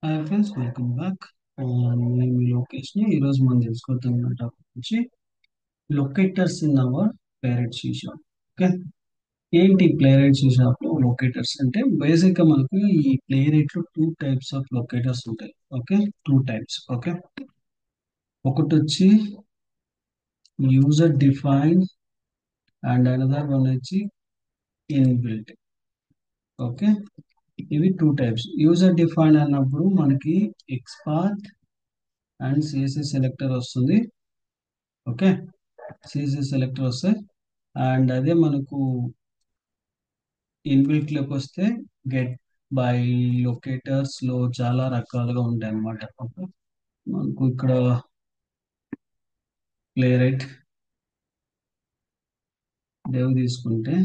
Hi friends, welcome back. మేము ఈ location ఈరోజు మనం తెలుసుకోవడం టాపిక్ వచ్చి locators in our ప్లేరైట్ she shop. Okay, ఏంటి ప్లేరైట్ షీ షాప్ లో లొకేటర్స్ అంటే బేసిక్ గా మనకు ఈ ప్లేరైట్ లో టూ టైప్స్ ఆఫ్ లొకేటర్స్ ఉంటాయి. Okay, two types. ఓకే, ఒకటి వచ్చి user define and another one వచ్చి ఇన్బిల్ట్. ఓకే, ఇవి టూ టైప్స్. యూజర్ డిఫైన్ అన్నప్పుడు మనకి ఎక్స్పాత్ అండ్ సిఎస్ఎస్ సెలెక్టర్ వస్తుంది. ఓకే, సిఎస్ఎస్ సెలెక్టర్ వస్తాయి. అండ్ అదే మనకు ఇన్బిల్ట్ లోకి వస్తే గెట్ బై లొకేటర్స్ లో చాలా రకాలుగా ఉంటాయి అన్నమాట. ఓకే, మనకు ఇక్కడ ప్లే రైట్ డెవ్ తీసుకుంటే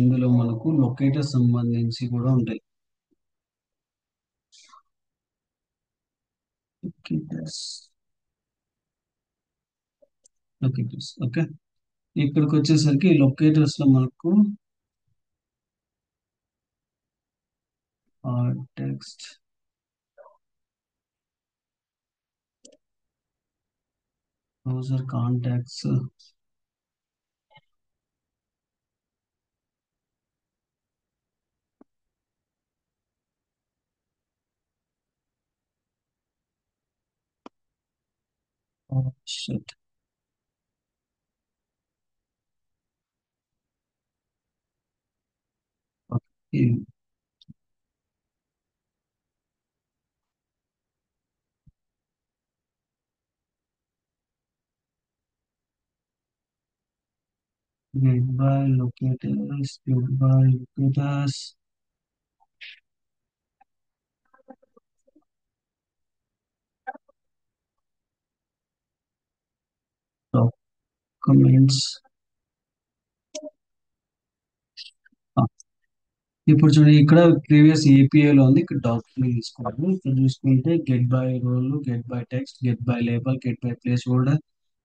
ఇందులో మనకు లొకేటర్ సంబంధించి కూడా ఉంటాయి. లొకేటర్స్ లొకేటర్స్ ఓకే, ఇక్కడికి వచ్చేసరికి లొకేటర్స్ లో మనకు text, browser contacts, shit, get by locators, documents. ఇప్పుడు చూడండి, ఇక్కడ ప్రీవియస్ ఏపీఐ లో ఉంది, ఇక్కడ డాక్యుమెంట్ తీసుకోవాలి. ఇక్కడ చూసుకుంటే get by role, get by text, get by label, get by placeholder,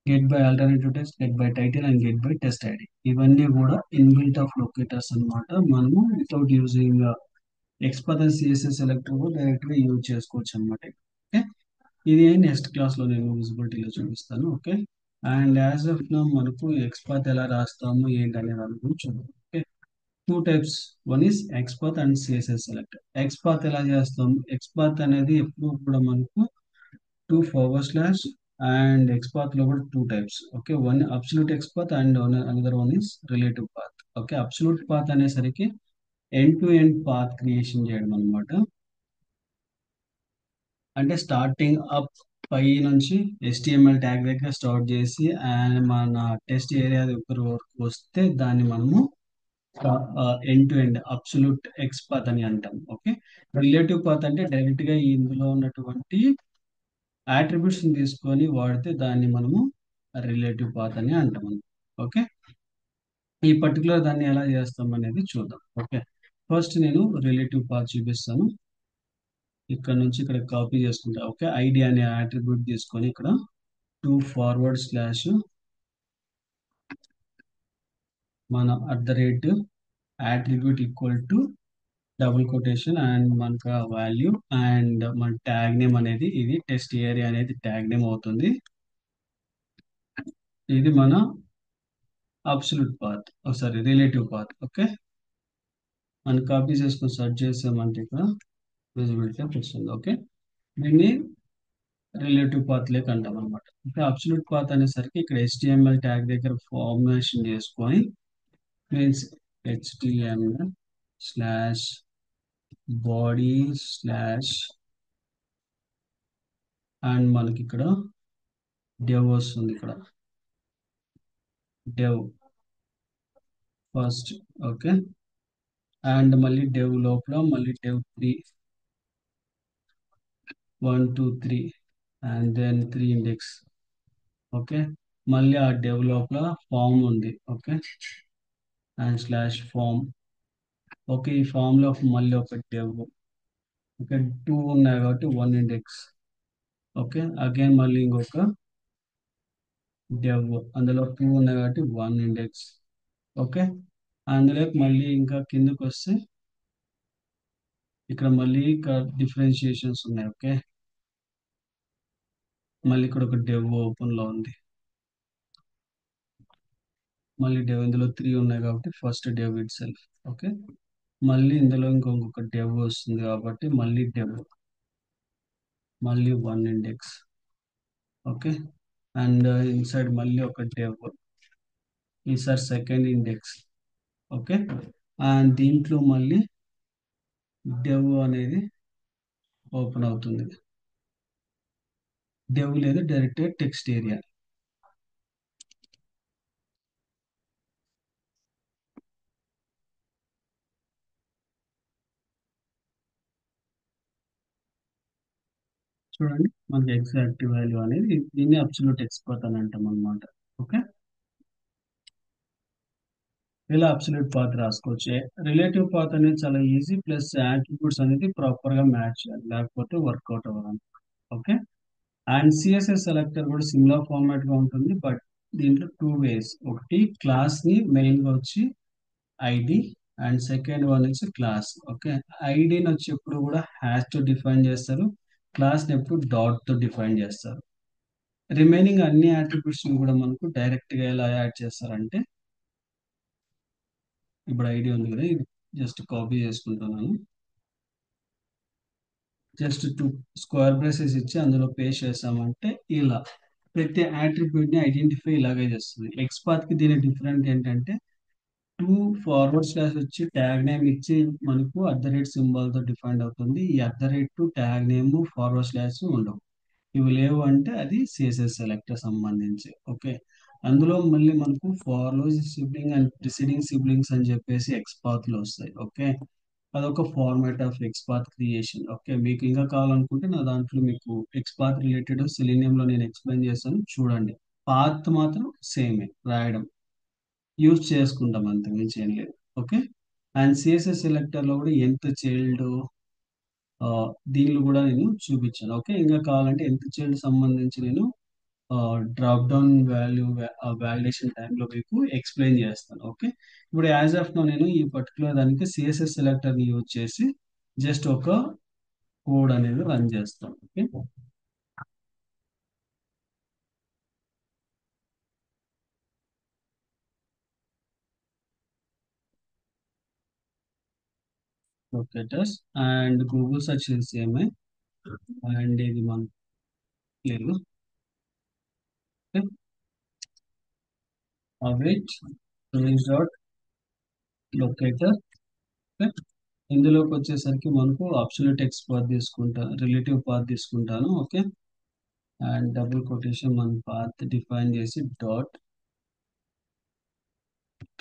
get by alternative text, get by title and get by test ID. ఇవన్నీ కూడా ఇన్బిల్ట్ ఆఫ్ లొకేటర్స్ అన్నమాట. మనము without using expert CSS selector direct గా use చేసుకోవచ్చు అనమాట. Okay, ఇది next class లో నేను విజిబిలిటీలో చూపిస్తాను. Okay, and as of now మనకు ఎక్స్పర్ట్ ఎలా రాస్తాము ఏంటి అనే దాని గురించి చూద్దాం. Okay, two types. One is XPath and CSS select. XPath ఎలా చేస్తాం? ఎక్స్పాత్ అనేది ఎప్పుడు కూడా మనకు two forward slash, and XPath లో కూడా two types. Okay, one absolute XPath and another one is relative path. Okay, absolute path అనేసరికి end to end path creation చేయడం అనమాట. అంటే స్టార్టింగ్ అప్ పై నుంచి HTML ట్యాగ్ దగ్గర స్టార్ట్ చేసి అండ్ మన టెస్ట్ ఏరియా దగ్గర వరకు వస్తే దాన్ని మనము end to end absolute X path అని అంటాం. ఓకే, రిలేటివ్ పాత్ అంటే డైరెక్ట్ గా ఇందులో ఉన్నటువంటి attributes ని తీసుకొని వాడితే దాన్ని మనము రిలేటివ్ పాత్ అని అంటాం. ఓకే, ఈ పర్టికులర్ దాన్ని ఎలా చేస్తాం అనేది చూద్దాం. ఓకే, ఫస్ట్ నేను రిలేటివ్ పాత్ చూపిస్తాను. ఇక్కడ నుంచి ఇక్కడ కాపీ చేసుకుంటా. ఓకే, ఐడి అనే అట్రిబ్యూట్ తీసుకొని ఇక్కడ టూ ఫార్వర్డ్ స్లాష్ మన @attribute equal to double quotation and మనకు వాల్యూ అండ్ మన ట్యాగ్ నేమ్ అనేది ఇది టెస్ట్ ఏరియా అనేది ట్యాగ్ నేమ్ అవుతుంది. ఇది మన absolute path, sorry relative path. Okay, మనం కాపీ చేసుకొని సెర్చ్ చేసామంటే ఇక్కడ విజిబిలిటీ వస్తుంది. ఓకే, దీన్ని రిలేటివ్ పాత్ లేక అంటాం అనమాట. ఓకే, అబ్సల్యూట్ పాత్ అనేసరికి ఇక్కడ HTML ట్యాగ్ దగ్గర ఫార్మేషన్ చేసుకొని means HTML slash body slash and మనకి ఇక్కడ డెవ్ వస్తుంది. ఇక్కడ డెవ్ ఫస్ట్. ఓకే, అండ్ మళ్ళీ డెవ్ లోపల మళ్ళీ div 3, 1 2 3 and then 3 index. Okay, మళ్ళీ ఆ డెవ్ లోపల ఫామ్ ఉంది. Okay, and slash form. Okay, ఈ ఫామ్ లో మళ్ళీ ఒక డెవ్. ఓకే, 2 ఉన్నాయి కాబట్టి 1 ఇండెక్స్. ఓకే, అగైన్ మళ్ళీ ఇంకొక డెవ్, అందులో 2 ఉన్నాయి కాబట్టి 1 ఇండెక్స్. ఓకే, అందులో మళ్ళీ ఇంకా కిందకు వస్తే ఇక్కడ మళ్ళీ డిఫరెన్షియేషన్స్ ఉన్నాయి. ఓకే, మళ్ళీ ఇక్కడ ఒక డెవ్ ఓపెన్ లో ఉంది. మళ్ళీ డెవ్ ఇందులో 3 ఉన్నాయి కాబట్టి first dev it self. Okay, మళ్ళీ ఇందులో ఇంకొక డెవ్ వస్తుంది కాబట్టి మళ్ళీ డెవ్, మళ్ళీ 1 ఇండెక్స్. ఓకే, అండ్ ఇన్సైడ్ మళ్ళీ ఒక డెవ్, ఈసారి సెకండ్ ఇండెక్స్. ఓకే, అండ్ దీంట్లో మళ్ళీ డెవ్ అనేది ఓపెన్ అవుతుంది. డెవ్ లేదు, డైరెక్ట్ టెక్స్ట్ ఏరియా. చూడండి, మనకి ఎగ్జాక్ట్ వాల్యూ అనేది దీన్ని అబ్సల్యూట్ ఎక్స్పర్ట్ అని అంటాం అనమాట. ఓకే, ఇలా అబ్సల్యూట్ పాత్ రాసుకోవచ్చు. రిలేటివ్ పాత్ అనేది చాలా ఈజీ, ప్లస్ యాట్రిబ్యూట్స్ అనేది ప్రాపర్ గా మ్యాచ్ చేయాలి, లేకపోతే వర్కౌట్ అవ్వాలి. ఓకే, అండ్ సిఎస్ఎస్ సెలెక్టర్ కూడా సిమిలర్ ఫార్మాట్ గా ఉంటుంది, బట్ దీంట్లో 2 వేస్. ఒకటి క్లాస్ ని మెయిన్ గా వచ్చి ఐడి, అండ్ సెకండ్ వన్ వచ్చి క్లాస్. ఓకే, ఐడిని వచ్చి ఎప్పుడు కూడా హ్యాష్ తో డిఫైన్ చేస్తారు, క్లాస్ ని ఎప్పుడు డాట్ తో డిఫైన్ చేస్తారు. రిమైనింగ్ అన్ని అట్రిబ్యూట్స్ కూడా మనకు డైరెక్ట్ గా ఎలా యాడ్ చేస్తారంటే, ఇప్పుడు ఐడి ఉంది కదా, ఇది జస్ట్ కాపీ చేసుకుంటున్నాను. జస్ట్ 2 స్క్వేర్ బ్రేసెస్ ఇచ్చి అందులో పేస్ట్ చేసామంటే ఇలా ప్రతి attribute ని ఐడెంటిఫై ఇలాగే చేస్తుంది. ఎక్స్పాత్ కి దీని డిఫరెంట్ ఏంటంటే, 2 ఫార్వర్డ్ స్లాష్ వచ్చి ట్యాగ్ నేమ్ ఇచ్చి మనకు @సింబల్ తో డిఫైన్ అవుతుంది. ఈ @ to tag name forward slash ఉండవు. ఇవి లేవు అంటే అది సిఎస్ఎస్ సెలెక్టర్ సంబంధించి. ఓకే, అందులో మళ్ళీ మనకు ఫార్లో సిబ్లింగ్ అండ్ ప్రిసీడింగ్ సిబ్లింగ్స్ అని చెప్పేసి ఎక్స్పాత్ లో వస్తాయి. ఓకే, అదొక format of XPath creation. Okay, మీకు ఇంకా కావాలనుకుంటే నా దాంట్లో మీకు ఎక్స్పాత్ రిలేటెడ్ సెలీనియం లో నేను ఎక్స్ప్లెయిన్ చేస్తాను, చూడండి. పాత్ మాత్రం సేమే రాయడం, యూజ్ చేసుకుంటాం, అంతే మించి ఏం లేదు. ఓకే, అండ్ సిఎస్ఎస్ సెలెక్టర్ లో కూడా ఎంత చైల్డ్, దీనిలో కూడా నేను చూపించాను. ఓకే, ఇంకా కావాలంటే ఎంత చైల్డ్ సంబంధించి నేను డ్రాప్ డౌన్ వాల్యూ వాలిడేషన్ టైంలో మీకు ఎక్స్ప్లెయిన్ చేస్తాను. ఓకే, ఇప్పుడు యాజ్ ఆఫ్ నో నేను ఈ పర్టికులర్ దానికి సిఎస్ఎస్ సెలెక్టర్ ని యూజ్ చేసి జస్ట్ ఒక కోడ్ అనేది రన్ చేస్తాను. Okay, locators and Google search సేమే, అండ్ ఇది మన లేదు. Await range dot locator. ఇందులోకి వచ్చేసరికి మనకు అబ్సల్యూట్ ఎక్స్ పాత్ తీసుకుంటాను, రిలేటివ్ పాత్ తీసుకుంటాను. ఓకే, అండ్ డబుల్ కొటేషన్ మన పాత్ డిఫైన్ చేసి డాట్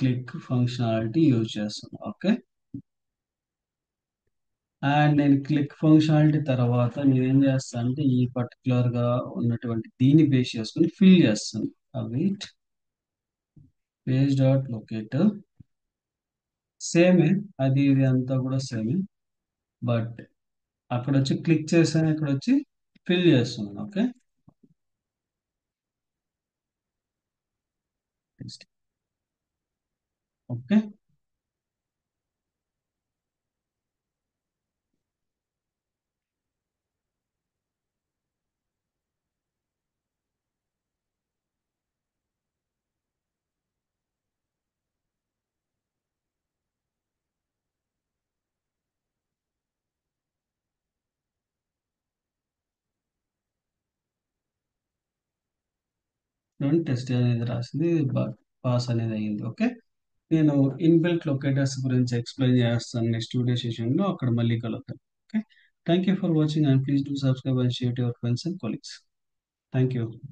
క్లిక్ ఫంక్షనాలిటీ యూజ్ చేస్తాను. ఓకే, అండ్ నేను క్లిక్ ఫంక్షనాలిటీ తర్వాత నేను ఏం చేస్తాను అంటే ఈ పర్టికులర్ గా ఉన్నటువంటి దీన్ని బేస్ చేసుకుని ఫిల్ చేస్తాను. అవైట్ పేజ్ డాట్ లొకేటర్ సేమే, అది ఇది అంతా కూడా సేమే, బట్ అక్కడ వచ్చి క్లిక్ చేశాను, ఇక్కడ వచ్చి ఫిల్ చేస్తున్నాను. Okay, next. ఓకే, టెస్ట్ అనేది రాసింది, పాస్ అనేది అయ్యింది. ఓకే, నేను ఇన్బిల్ట్ లొకేటర్స్ గురించి ఎక్స్ప్లెయిన్ చేస్తాను నెక్స్ట్ వీడియో సెషన్లో, అక్కడ మళ్ళీ కలుద్దాం. Okay, thank you for watching and please do subscribe and share to your friends and colleagues. Thank you.